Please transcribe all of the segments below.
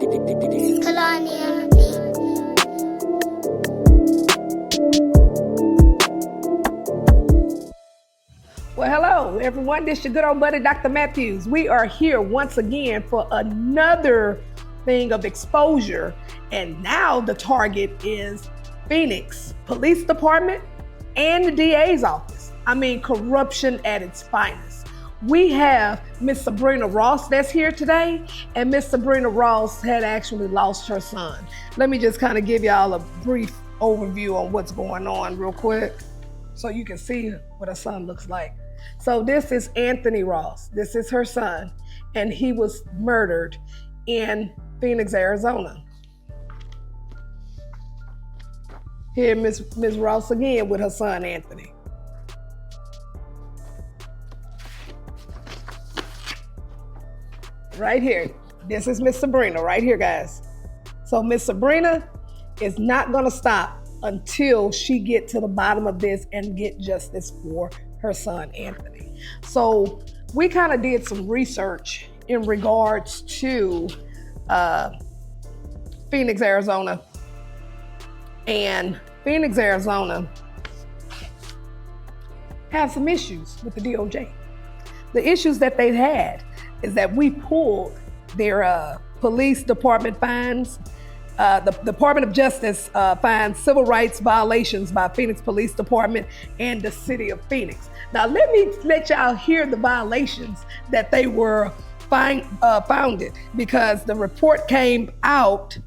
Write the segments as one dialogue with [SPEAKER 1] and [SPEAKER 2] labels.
[SPEAKER 1] Well, hello, everyone. This is your good old buddy, Dr. Matthews. We are here once again for another thing of exposure. And now the target is Phoenix Police Department and the DA's office. I mean, corruption at its finest. We have Miss Sabrina Ross that's here today, and Miss Sabrina Ross had actually lost her son. Let me just kind of give y'all a brief overview on what's going on real quick so you can see what her son looks like. So this is Anthony Ross. This is her son, and he was murdered in Phoenix, Arizona. Here, Miss Ross again with her son, Anthony. Right here. This is Miss Sabrina right here, guys. So Miss Sabrina is not gonna stop until she get to the bottom of this and get justice for her son, Anthony. So we kind of did some research in regards to Phoenix, Arizona. And Phoenix, Arizona have some issues with the DOJ. The issues that they've had is that we pulled their police department fines. The Department of Justice finds civil rights violations by Phoenix Police Department and the city of Phoenix. Now let me let y'all hear the violations that they were founded, because the report came out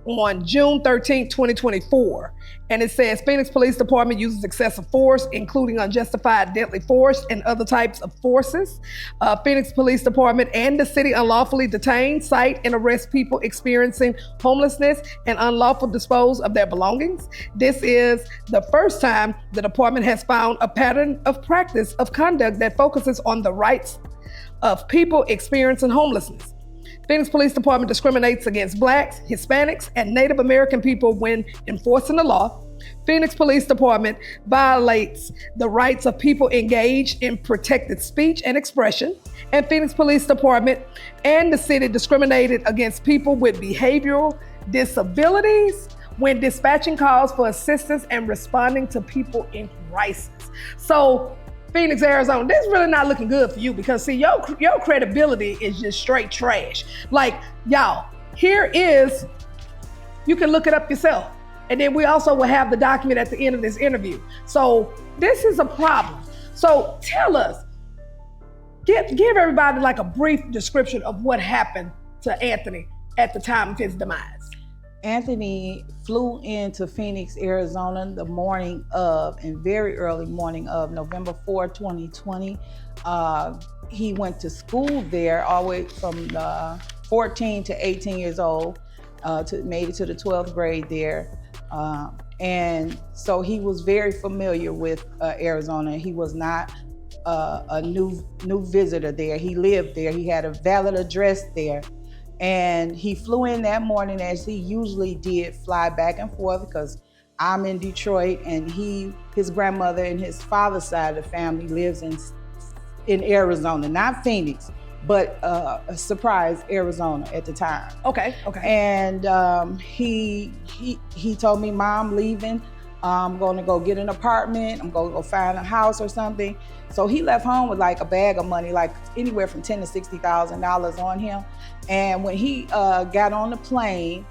[SPEAKER 1] on June 13, 2024. And it says Phoenix Police Department uses excessive force, including unjustified deadly force and other types of forces. Phoenix Police Department and the city unlawfully detain, cite, and arrest people experiencing homelessness and unlawful dispose of their belongings. This is the first time the department has found a pattern of practice of conduct that focuses on the rights of people experiencing homelessness. Phoenix Police Department discriminates against Blacks, Hispanics, and Native American people when enforcing the law. Phoenix Police Department violates the rights of people engaged in protected speech and expression. And Phoenix Police Department and the city discriminated against people with behavioral disabilities when dispatching calls for assistance and responding to people in crisis. So Phoenix, Arizona, this is really not looking good for you, because see, your credibility is just straight trash. Like, y'all, here is, you can look it up yourself. And then we also will have the document at the end of this interview. So this is a problem. So tell us, give everybody like a brief description of what happened to Anthony at the time of his demise.
[SPEAKER 2] Anthony flew into Phoenix, Arizona the morning of, and very early morning of November 4, 2020. He went to school there all the way from 14 to 18 years old, made it to the 12th grade there. And so he was very familiar with Arizona. He was not a new visitor there. He lived there. He had a valid address there. And he flew in that morning, as he usually did, fly back and forth, because I'm in Detroit, and his grandmother and his father's side of the family lives in Arizona, not Phoenix, but surprise, Arizona at the time.
[SPEAKER 1] Okay.
[SPEAKER 2] And he told me, "Mom, leaving. I'm going to go get an apartment. I'm going to go find a house or something." So he left home with like a bag of money, like anywhere from $10,000 to $60,000 on him. And when he got on the plane,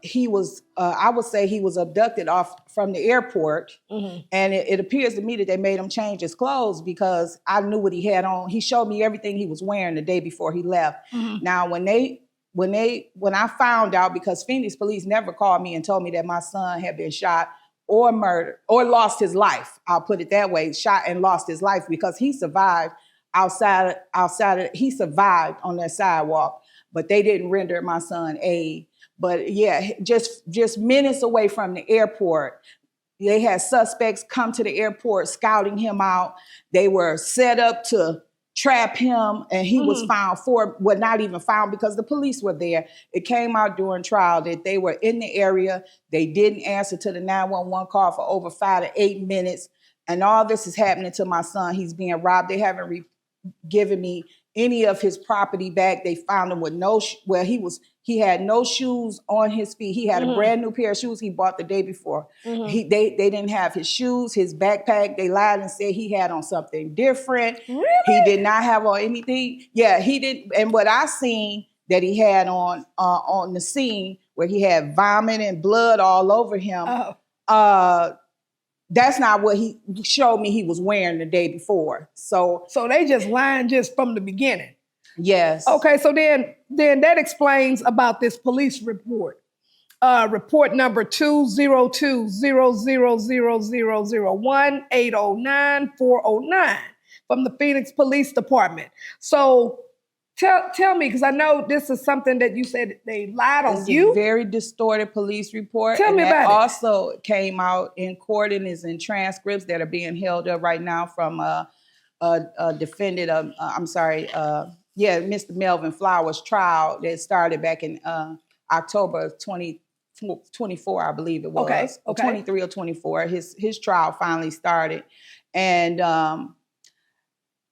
[SPEAKER 2] he was, I would say he was abducted off from the airport. Mm-hmm. And it appears to me that they made him change his clothes, because I knew what he had on. He showed me everything he was wearing the day before he left. Mm-hmm. Now, when I found out, because Phoenix police never called me and told me that my son had been shot or murdered or lost his life. I'll put it that way, shot and lost his life, because he survived he survived on that sidewalk, but they didn't render my son aid. But yeah, just minutes away from the airport, they had suspects come to the airport scouting him out. They were set up to trap him, and he was found not even found, because the police were there. It came out during trial that they were in the area. They didn't answer to the 911 call for over 5 to 8 minutes. And all this is happening to my son. He's being robbed. They haven't given me any of his property back. They found him with he had no shoes on his feet. He had a brand new pair of shoes he bought the day before. They didn't have his shoes, his backpack. They lied and said he had on something different.
[SPEAKER 1] Really?
[SPEAKER 2] He did not have on anything. Yeah, he didn't. And what I seen that he had on the scene where he had vomit and blood all over him. That's not what he showed me he was wearing the day before. So
[SPEAKER 1] they just lying just from the beginning.
[SPEAKER 2] Yes.
[SPEAKER 1] Okay, so then that explains about this police report. Report number 202-000001809-409 from the Phoenix Police Department. So tell me, because I know this is something that you said they lied on you.
[SPEAKER 2] It's a very distorted police report.
[SPEAKER 1] Tell me about it.
[SPEAKER 2] Also came out in court and is in transcripts that are being held up right now from a defendant. Mr. Melvin Flowers' trial that started back in October of 2024, I believe it was.
[SPEAKER 1] Okay.
[SPEAKER 2] 23 or 24. His trial finally started. And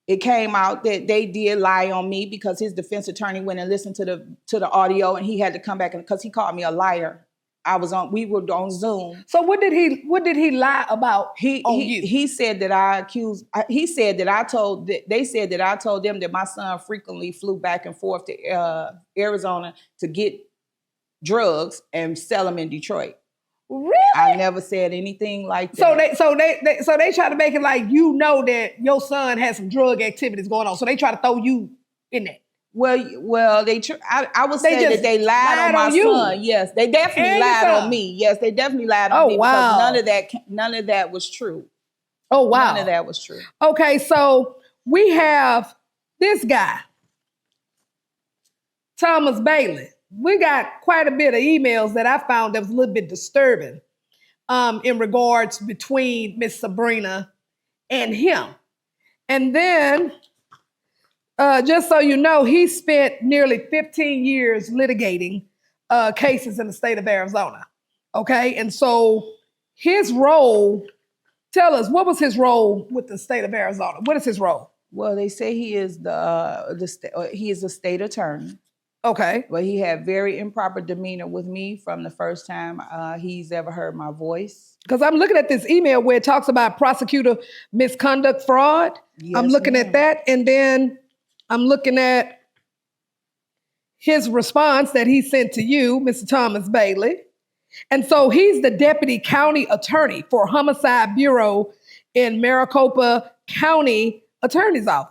[SPEAKER 2] it came out that they did lie on me because his defense attorney went and listened to the audio, and he had to come back because he called me a liar. We were on Zoom.
[SPEAKER 1] So what did he lie about on you?
[SPEAKER 2] He said that they said that I told them that my son frequently flew back and forth to Arizona to get drugs and sell them in Detroit.
[SPEAKER 1] Really?
[SPEAKER 2] I never said anything like that.
[SPEAKER 1] So they try to make it like that your son has some drug activities going on. So they try to throw you in that.
[SPEAKER 2] Well, I would say that they lied on my son. Yes, they definitely lied on me. Yes, they definitely lied on me because none of that was true.
[SPEAKER 1] Oh, wow.
[SPEAKER 2] None of that was true.
[SPEAKER 1] Okay, so we have this guy, Thomas Bailey. We got quite a bit of emails that I found that was a little bit disturbing in regards between Miss Sabrina and him. And then, just so you know, he spent nearly 15 years litigating cases in the state of Arizona. Okay, and so his role, tell us, what was his role with the state of Arizona? What is his role?
[SPEAKER 2] Well, they say he is he is a state attorney.
[SPEAKER 1] Okay.
[SPEAKER 2] But he had very improper demeanor with me from the first time he's ever heard my voice.
[SPEAKER 1] Because I'm looking at this email where it talks about prosecutor misconduct fraud.
[SPEAKER 2] Yes,
[SPEAKER 1] I'm looking at that, and then I'm looking at his response that he sent to you, Mr. Thomas Bailey. And so he's the deputy county attorney for Homicide Bureau in Maricopa County Attorney's Office.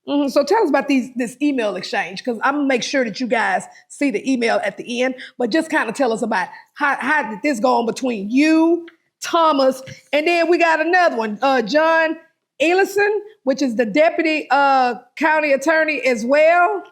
[SPEAKER 1] So tell us about this email exchange, because I'm gonna make sure that you guys see the email at the end, but just kind of tell us about how did this go on between you, Thomas, and then we got another one, John Ellison, which is the deputy county attorney as well.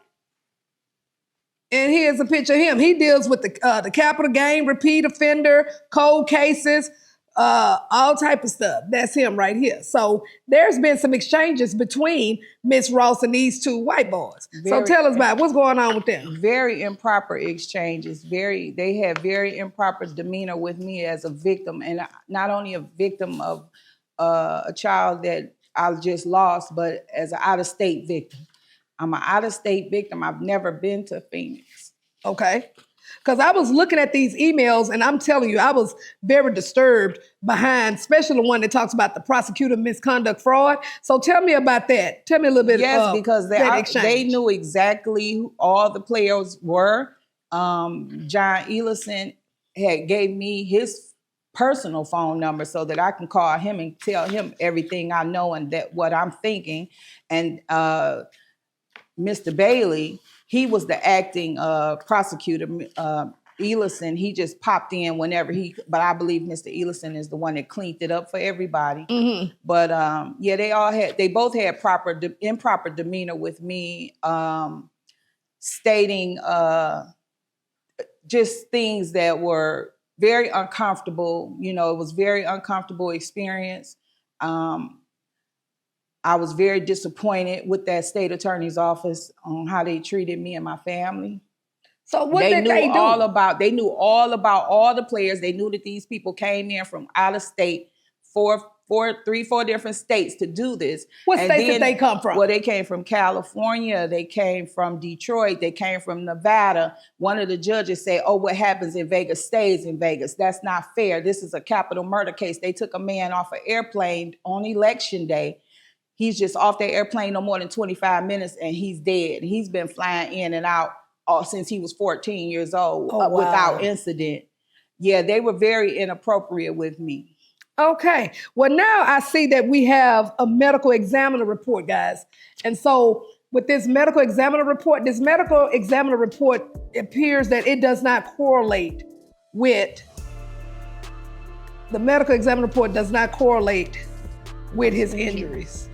[SPEAKER 1] And here's a picture of him. He deals with the capital gang, repeat offender, cold cases, all type of stuff. That's him right here. So there's been some exchanges between Miss Ross and these two white boys. So tell us about what's going on with them.
[SPEAKER 2] Very improper exchanges. They had very improper demeanor with me as a victim, and not only a victim of a child that I just lost, but as an out-of-state victim. I'm an out-of-state victim. I've never been to Phoenix.
[SPEAKER 1] Okay. Because I was looking at these emails, and I'm telling you, I was very disturbed behind, especially the one that talks about the prosecutor misconduct fraud. So tell me about that. Tell me a little bit.
[SPEAKER 2] Yes, because they knew exactly who all the players were. John Ellison gave me his personal phone number so that I can call him and tell him everything I know and that what I'm thinking. And Mr. Bailey, he was the acting prosecutor. Ellison, he just popped in whenever but I believe Mr. Ellison is the one that cleaned it up for everybody. Mm-hmm. But they both had improper demeanor with me, stating just things that were very uncomfortable. You know, it was very uncomfortable experience. I was very disappointed with that state attorney's office on how they treated me and my family.
[SPEAKER 1] So what did they do?
[SPEAKER 2] They knew all about all the players. They knew that these people came in from out of state for three, four different states to do this.
[SPEAKER 1] What
[SPEAKER 2] And
[SPEAKER 1] states
[SPEAKER 2] then-
[SPEAKER 1] did they come from?
[SPEAKER 2] Well, they came from California. They came from Detroit. They came from Nevada. One of the judges said, oh, what happens in Vegas stays in Vegas. That's not fair. This is a capital murder case. They took a man off an airplane on election day. He's just off the airplane no more than 25 minutes and he's dead. He's been flying in and out since he was 14 years old without incident. Yeah, they were very inappropriate with me.
[SPEAKER 1] Okay. Well, now I see that we have a medical examiner report, guys. And so with this medical examiner report appears that it does not correlate with, the medical examiner report does not correlate with his injuries.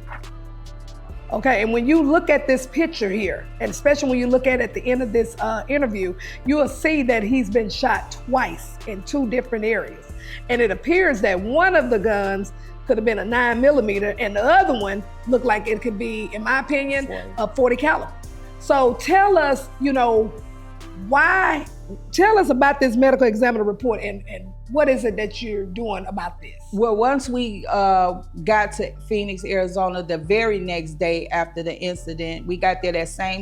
[SPEAKER 1] Okay, and when you look at this picture here, and especially when you look at the end of this interview, you will see that he's been shot twice in 2 different areas. And it appears that one of the guns could have been a 9mm and the other one looked like it could be, in my opinion, a 40 caliber. So tell us, tell us about this medical examiner report and what is it that you're doing about this?
[SPEAKER 2] Well, once we got to Phoenix, Arizona, the very next day after the incident, we got there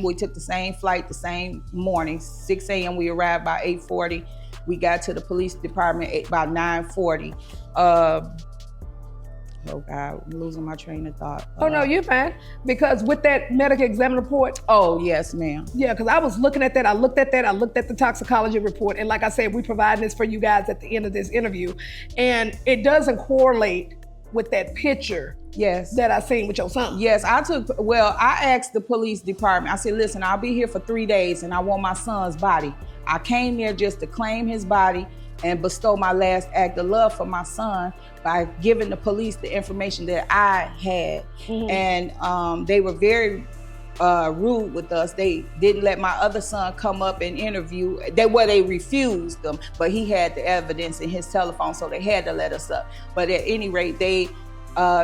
[SPEAKER 2] we took the same flight the same morning, 6 a.m. We arrived by 8:40. We got to the police department by 9:40. Oh God, I'm losing my train of thought.
[SPEAKER 1] Oh no, you're fine. Because with that medical examiner report.
[SPEAKER 2] Oh yes, ma'am.
[SPEAKER 1] Yeah, because I was looking at that. I looked at the toxicology report. And like I said, we provide this for you guys at the end of this interview. And it doesn't correlate with that picture.
[SPEAKER 2] Yes.
[SPEAKER 1] That I seen with your son.
[SPEAKER 2] Yes, I asked the police department, I said, listen, I'll be here for 3 days and I want my son's body. I came there just to claim his body and bestow my last act of love for my son by giving the police the information that I had. Mm-hmm. And they were very rude with us. They didn't let my other son come up and interview. They refused them, but he had the evidence in his telephone, so they had to let us up. But at any rate, they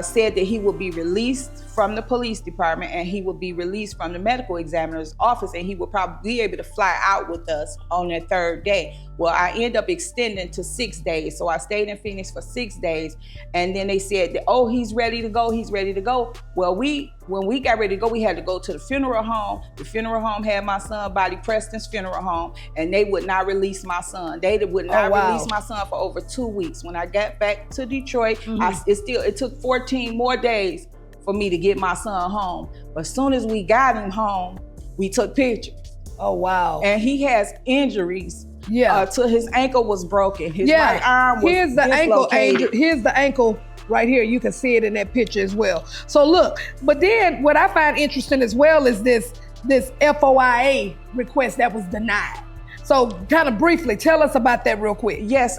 [SPEAKER 2] said that he would be released from the police department and he would be released from the medical examiner's office and he would probably be able to fly out with us on that 3rd day. Well, I ended up extending to 6 days. So I stayed in Phoenix for 6 days. And then they said, oh, he's ready to go. He's ready to go. Well, when we got ready to go, we had to go to the funeral home. The funeral home had my son, Body Preston's funeral home, and they would not release my son. They would not release my son for over 2 weeks. When I got back to Detroit, it took 14 more days for me to get my son home. But as soon as we got him home, we took pictures.
[SPEAKER 1] Oh, wow.
[SPEAKER 2] And he has injuries. Yeah. To his ankle was broken. His right arm was dislocated.
[SPEAKER 1] Here's the ankle right here. You can see it in that picture as well. So look, but then what I find interesting as well is this FOIA request that was denied. So kind of briefly, tell us about that real quick.
[SPEAKER 2] Yes,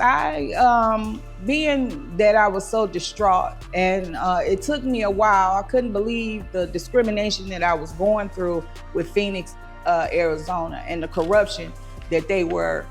[SPEAKER 2] being that I was so distraught and it took me a while, I couldn't believe the discrimination that I was going through with Phoenix, Arizona, and the corruption that they were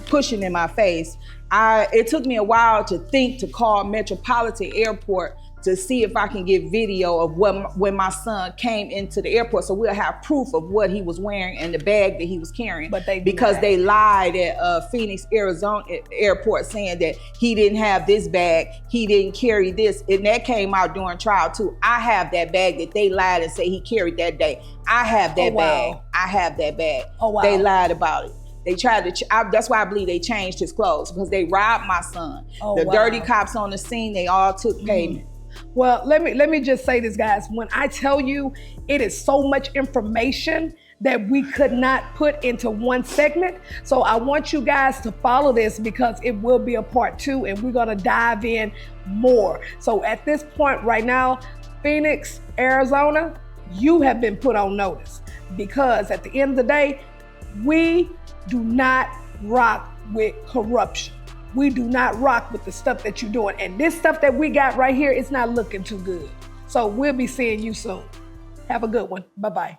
[SPEAKER 2] pushing in my face. It took me a while to call Metropolitan Airport to see if I can get video of when my son came into the airport, so we'll have proof of what he was wearing and the bag that he was carrying. But they lied at Phoenix, Arizona airport saying that he didn't have this bag, he didn't carry this, and that came out during trial too. I have that bag that they lied and say he carried that day. I have that bag. I have that bag. Oh wow. They lied about it. They tried to, that's why I believe they changed his clothes, because they robbed my son. Dirty cops on the scene, they all took payment.
[SPEAKER 1] Well, let me just say this, guys. When I tell you it is so much information that we could not put into one segment. So I want you guys to follow this because it will be a part 2 and we're gonna dive in more. So at this point right now, Phoenix, Arizona, you have been put on notice, because at the end of the day, we do not rock with corruption. We do not rock with the stuff that you're doing. And this stuff that we got right here is not looking too good. So we'll be seeing you soon. Have a good one. Bye-bye.